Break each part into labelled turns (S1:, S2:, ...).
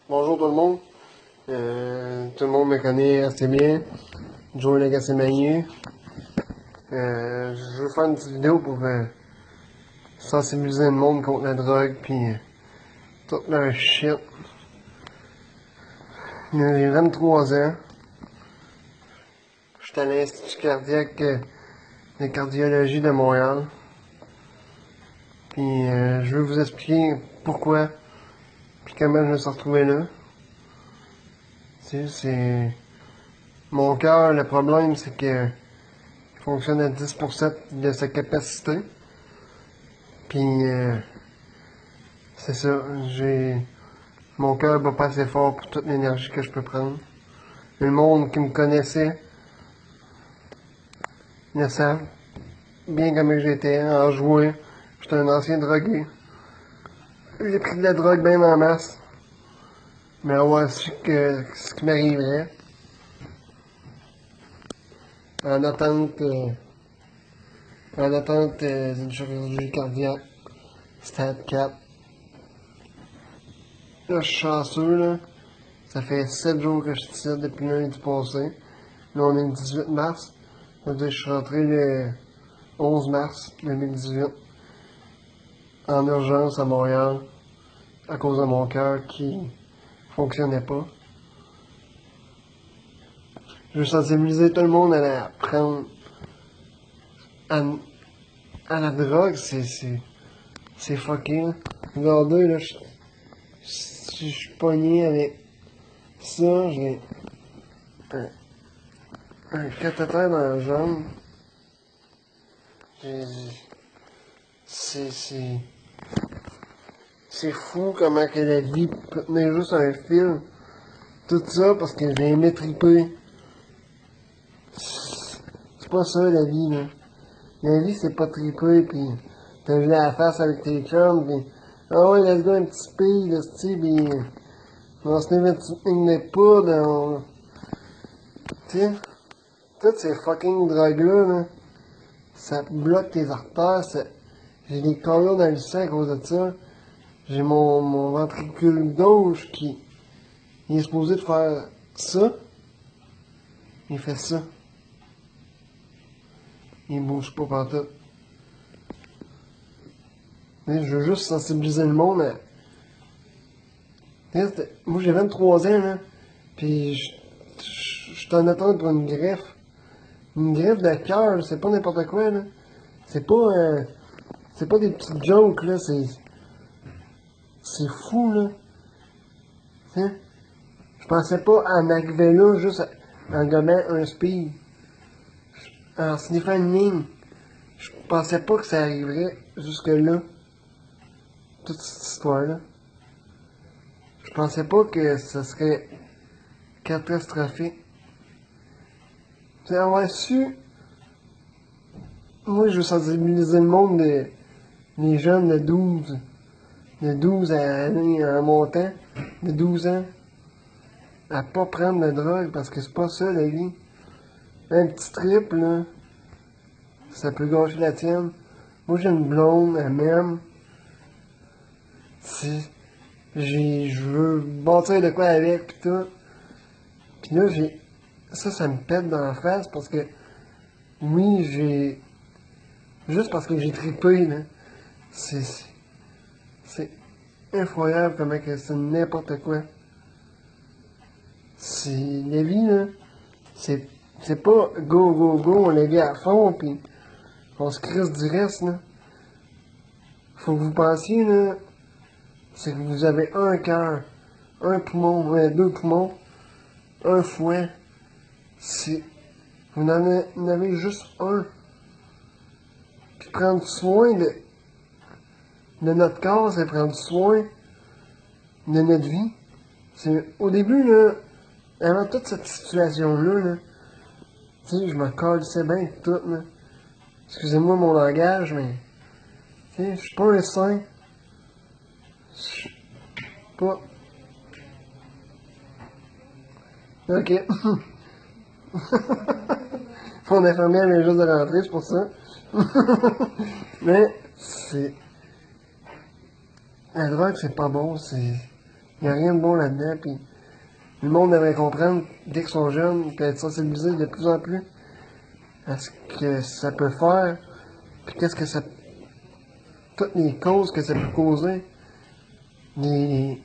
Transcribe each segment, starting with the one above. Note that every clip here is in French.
S1: Bonjour tout le monde. Tout le monde me connaît assez bien. Joe Legassemanier. Je veux faire une petite vidéo pour sensibiliser le monde contre la drogue puis tout leur shit. J'ai 23 ans. Je suis à l'Institut cardiaque de cardiologie de Montréal. Puis je veux vous expliquer pourquoi puis comment je me suis retrouvé là. C'est mon cœur, le problème c'est que il fonctionne à 10% de sa capacité. Puis c'est ça, mon cœur bat pas assez fort pour toute l'énergie que je peux prendre. Le monde qui me connaissait le savent bien comme j'étais, en jouer. J'étais un ancien drogué. J'ai pris de la drogue bien en masse. Mais avoir su que ce qui m'arriverait. En attente, d'une chirurgie cardiaque. Stade 4. Là, je suis chanceux, là. Ça fait 7 jours que je tire depuis lundi passé. Là, on est le 18 mars. Ça veut dire que je suis rentré le 11 mars 2018 en urgence à Montréal à cause de mon cœur qui fonctionnait pas. Je veux sensibiliser tout le monde à la prendre à la drogue, c'est fucké. Là. Regardez, là, si je suis pogné avec ça, j'ai un cathéter dans la jambe. C'est c'est fou comment que la vie peut tenir juste un fil. Tout ça parce que j'ai aimé triper. C'est pas ça la vie, là. La vie, c'est pas triper, pis te geler la face avec tes chums, pis ah ouais, let's go, un petit speed, là, pis on va se lever une petite ligne de poudre, tu sais, toutes ces fucking drogues-là, là, ça bloque tes artères, j'ai des collants dans le sang à cause de ça. J'ai mon ventricule gauche qui il est supposé de faire ça, il fait ça. Il bouge pas pantoute. Je veux juste sensibiliser le monde à... Moi j'ai 23 ans, là, pis je suis en attente pour une greffe. Une greffe de cœur, c'est pas n'importe quoi, là. C'est pas des petites jokes, là, c'est fou, là. Hein? Je pensais pas en arriver là juste en gommant un speed. En sniffant une ligne. Je pensais pas que ça arriverait jusque-là. Toute cette histoire-là. Je pensais pas que ça serait catastrophique. C'est avoir su. Moi, je veux sensibiliser le monde les jeunes de 12 à en montant, de 12 ans, à pas prendre de drogue parce que c'est pas ça la vie. Un petit trip, là, ça peut gâcher la tienne. Moi, j'ai une blonde, elle m'aime. Si je veux bâtir de quoi avec, pis tout. Pis là, ça me pète dans la face parce que, oui, juste parce que j'ai trippé, là. C'est incroyable comment que c'est n'importe quoi. C'est, la vie, là, c'est pas go, go, go, on la vit à fond, pis on se crisse du reste, là. Faut que vous pensiez, là, c'est que vous avez un cœur, un poumon, deux poumons, un fouet. Si vous en avez juste un, puis prendre soin de notre corps, c'est prendre soin de notre vie. Au début, là, avant toute cette situation-là, là, tu sais, je me calissais bien tout, là. Excusez-moi mon langage, mais, tu sais, je suis pas un saint. Je suis pas... Ok. Mon infirmière vient juste de rentrer, c'est pour ça. Mais, la drogue, c'est pas bon, Il n'y a rien de bon là-dedans, puis le monde devrait comprendre, dès qu'ils sont jeunes, puis être sensibilisés de plus en plus à ce que ça peut faire, puis qu'est-ce que ça... toutes les causes que ça peut causer. Les...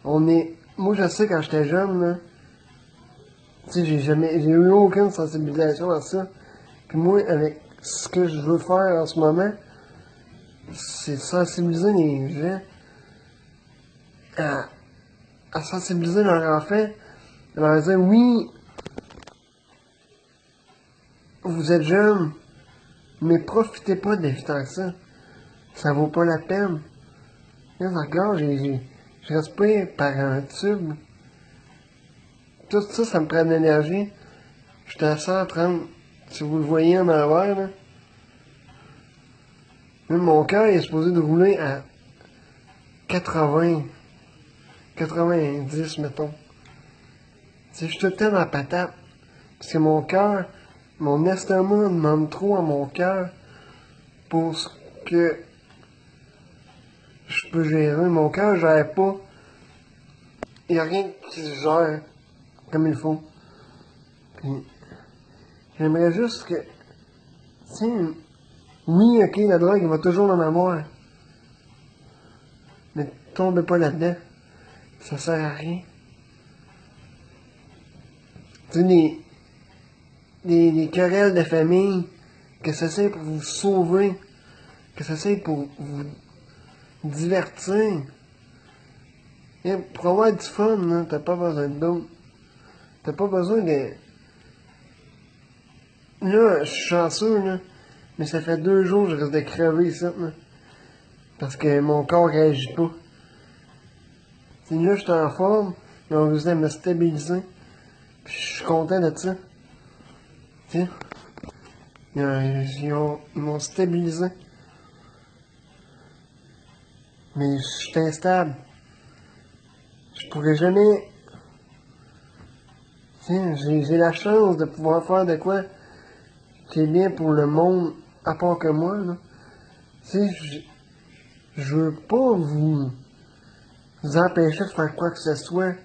S1: On est... Moi, je sais, quand j'étais jeune, là, tu sais, j'ai eu aucune sensibilisation à ça. Puis moi, avec ce que je veux faire en ce moment, c'est sensibiliser les gens à, à sensibiliser leurs enfants, à leur dire, oui, vous êtes jeunes, mais profitez pas de la vie tant que ça. Ça vaut pas la peine. Là, encore, je respire par un tube. Tout ça, ça me prend de l'énergie. J'étais à 130. Si vous le voyez en envers, là. Même mon cœur est supposé de rouler à 80, 90, mettons. Si je suis tout le temps dans la patate. Parce que mon cœur, mon estomac demande trop à mon cœur pour ce que je peux gérer. Mon cœur ne gère pas. Il n'y a rien qui se gère comme il faut. Puis, j'aimerais juste que, tu sais, oui, ok, la drogue, il va toujours en avoir. Mais tombez pas là-dedans. Ça sert à rien. Tu sais, des querelles de famille, que ça sert pour vous sauver, que ça sert pour vous divertir. Et pour avoir du fun, là, t'as pas besoin de d'autres. T'as pas besoin de... Là, je suis chanceux, là, mais ça fait 2 jours que je reste de crever ici, là. Parce que mon corps réagit pas. T'sais, là, je suis en forme, ils ont réussi à me stabiliser. Puis je suis content de ça. T'sais, ils m'ont stabilisé. Mais je suis instable. Je pourrais jamais... J'ai la chance de pouvoir faire de quoi qui est bien pour le monde, à part que moi, là. Tu sais, je veux pas vous empêcher de faire quoi que ce soit.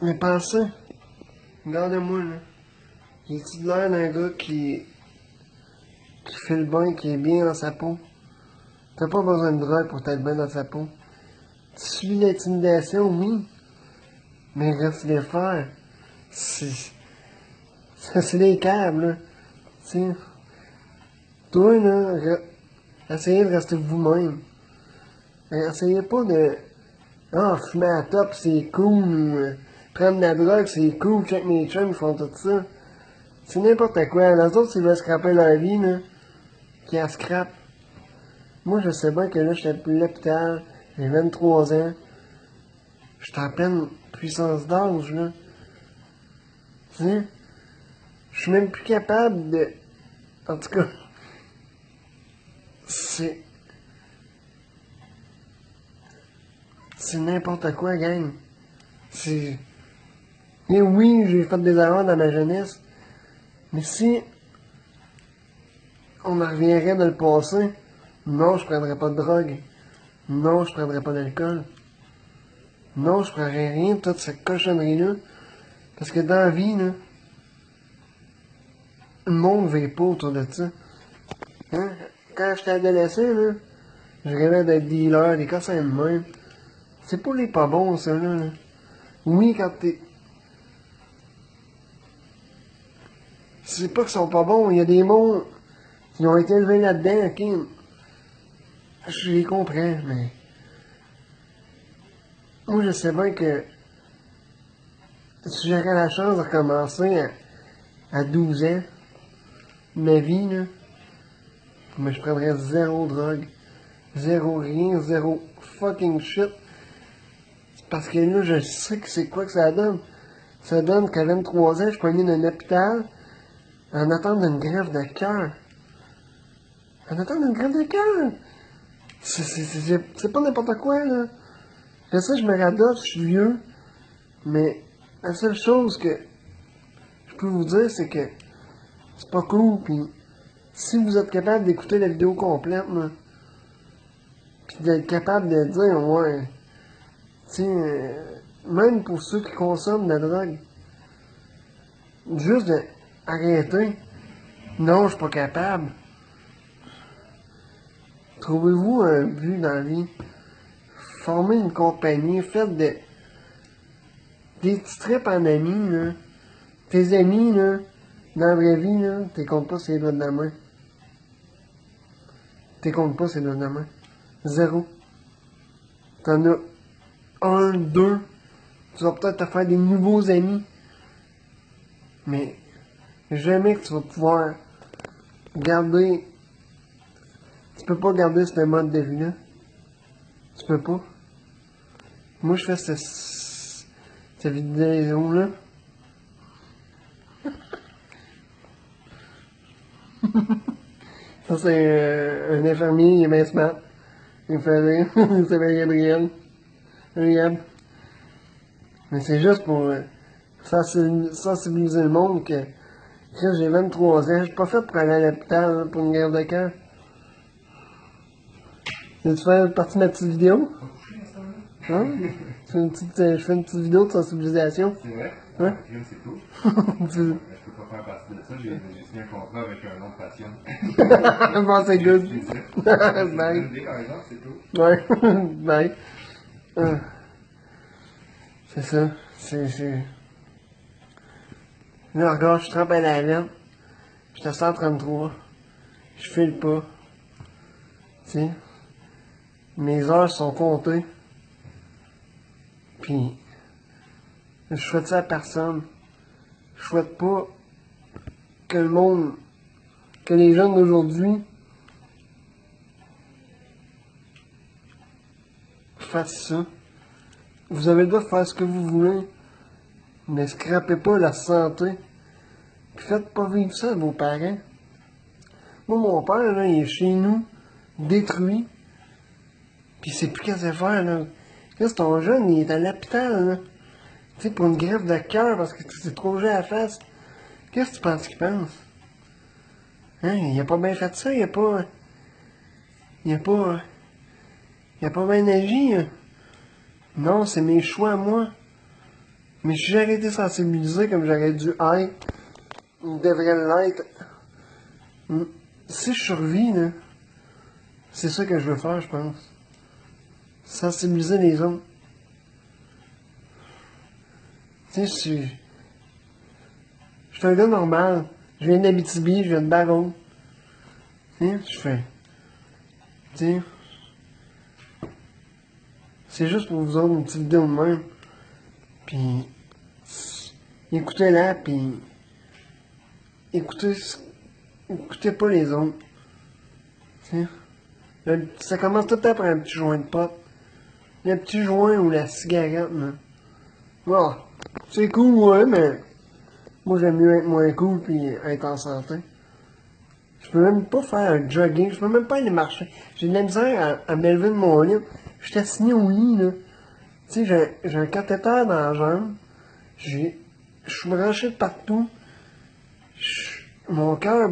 S1: Mais pensez, regardez-moi, là. J'ai-tu de l'air d'un gars qui fait le bain, qui est bien dans sa peau? T'as pas besoin de drogue pour être bien dans sa peau. Tu suis l'intimidation, oui. Mais reste les faire. C'est des câbles, là. Tu sais. Toi, là, essayez de rester vous-même. Essayez pas de... Ah, fumer à top, c'est cool. Ou, prendre de la drogue, c'est cool. Check mes chums, ils font tout ça. C'est n'importe quoi. Les autres, ils veulent scraper leur vie, là. Qui a scrap. Moi, je sais bien que là, j'étais à l'hôpital. J'ai 23 ans. J'étais en pleine puissance d'âge, là. Tu sais? Je suis même plus capable de... En tout cas... C'est... C'est n'importe quoi, gang. C'est... Et oui, j'ai fait des erreurs dans ma jeunesse. Mais si on en reviendrait de le passé, non, je prendrais pas de drogue. Non, je prendrais pas d'alcool. Non, je ferais rien de toute cette cochonnerie-là. Parce que dans la vie, là, le monde ne vit pas autour de ça. Hein? Quand j'étais adolescent, là, je rêvais d'être dealer, des cossins de même. C'est pas les pas bons, ça, là. Oui, quand t'es... C'est pas qu'ils sont pas bons, il y a des mondes qui ont été élevés là-dedans, ok? Je les comprends, mais... Moi, je sais bien que si j'aurais la chance de recommencer à 12 ans, ma vie, là, mais je prendrais zéro drogue, zéro rien, zéro fucking shit. Parce que là, je sais que c'est quoi que ça donne. Ça donne qu'à 23 ans, je suis venu d'un hôpital en attendant d'une grève de cœur. En attendant d'une grève de cœur! C'est pas n'importe quoi, là. Je sais, je me radote, je suis vieux, mais la seule chose que je peux vous dire, c'est que c'est pas cool, pis si vous êtes capable d'écouter la vidéo complète, là, pis d'être capable de dire, ouais, Tu sais, même pour ceux qui consomment de la drogue, juste d'arrêter. Non, je suis pas capable. Trouvez-vous un but dans la vie. Formez une compagnie, faites des petits trips en amis, là. Tes amis, là, dans la vraie vie, là, t'es comptes pas sur les doigts de la main. T'es comptes pas sur les doigts de la main. Zéro. T'en as un, deux. Tu vas peut-être te faire des nouveaux amis. Mais jamais que tu vas pouvoir garder. Tu peux pas garder ce mode de vie-là. Tu peux pas. Moi, je fais cette vidéo-là. Ça, c'est un infirmier, il est bien smart. Il me fait rire. Il s'appelle Gabriel. Regarde. Mais c'est juste pour sensibiliser le monde que j'ai 23 ans. Je suis pas fait pour aller à l'hôpital là, pour une guerre de cœur. Tu fais partie de ma petite vidéo? Hein? Je fais une petite vidéo de sensibilisation.
S2: C'est vrai?
S1: Hein?
S2: C'est cool.
S1: Tu-
S2: Je peux pas faire partie de ça. J'ai signé un contrat avec un autre patient.
S1: Bon, c'est good.
S2: C'est une
S1: Bye.
S2: idée, par exemple, c'est tout.
S1: Ouais. Bye. C'est ça. Là, regarde, je trempe à la laine. J'étais à 133. Je file pas. Tu sais. Mes heures sont comptées. Puis, je souhaite ça à personne. Je souhaite pas que le monde, que les jeunes d'aujourd'hui fassent ça. Vous avez le droit de faire ce que vous voulez, mais scrapez pas la santé. Puis faites pas vivre ça à vos parents. Moi, mon père, là, il est chez nous, détruit. Puis il sait plus qu'est-ce qu'il faire, là. Là, c'est ton jeune, il est à l'hôpital, là. Tu sais, pour une greffe de cœur parce que c'est trop jet à la face. Qu'est-ce que tu penses qu'il pense? Hein? Il a pas bien fait ça, il a pas. Il a pas. Il a pas bien agi, hein. Non, c'est mes choix à moi. Mais si j'aurais été sensibilisé comme j'aurais dû être, il devrait l'être. Si je survis, là, c'est ça que je veux faire, je pense. Sensibiliser les autres. Tu sais, je suis un gars normal. Je viens d'Abitibi, je viens de Baron. Tu sais, je fais. Tu sais, c'est juste pour vous autres, une petite vidéo de même. Puis, écoutez-la, puis écoutez pas les autres. Tu sais, ça commence tout le temps par un petit joint de pot. Le petit joint ou la cigarette, là. Bon, c'est cool, ouais, mais moi j'aime mieux être moins cool puis être en santé. Je peux même pas faire un jogging, je peux même pas aller marcher. J'ai de la misère à m'élever de mon lit. Je suis assigné au lit, là. Tu sais, j'ai un cathéter dans la jambe. Je suis branché de partout. Mon cœur.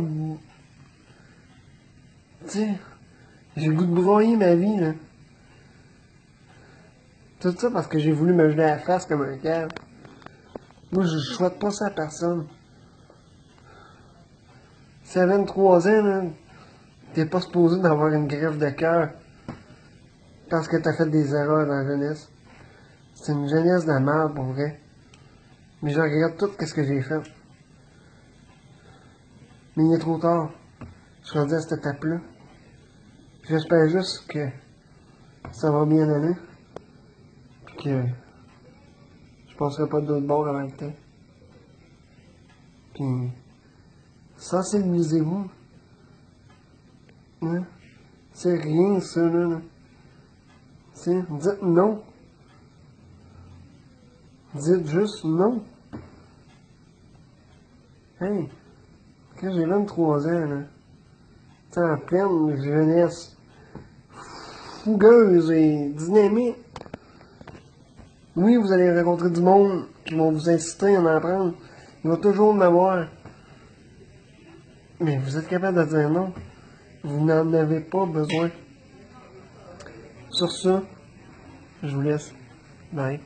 S1: Tu sais, j'ai le goût de broyer ma vie, là. Tout ça parce que j'ai voulu me geler la face comme un cœur. Moi, je souhaite pas ça à personne. Si à 23 ans, là, t'es pas supposé d'avoir une greffe de cœur parce que t'as fait des erreurs dans la jeunesse. C'est une jeunesse de merde, pour vrai. Mais je regrette tout ce que j'ai fait. Mais il est trop tard. Je suis rendu à cette étape-là. J'espère juste que ça va bien aller. Puis que je passerai pas d'autre bord avant le temps. Puis sensibilisez-vous. Hein? C'est rien ça là. T'sais, dites non. Dites juste non. Hey, quand j'ai 23 ans, là, t'sais, en pleine jeunesse, fougueuse et dynamique, oui, vous allez rencontrer du monde qui vont vous inciter à en apprendre. Il va toujours en avoir. Mais vous êtes capable de dire non. Vous n'en avez pas besoin. Sur ça, je vous laisse. Bye.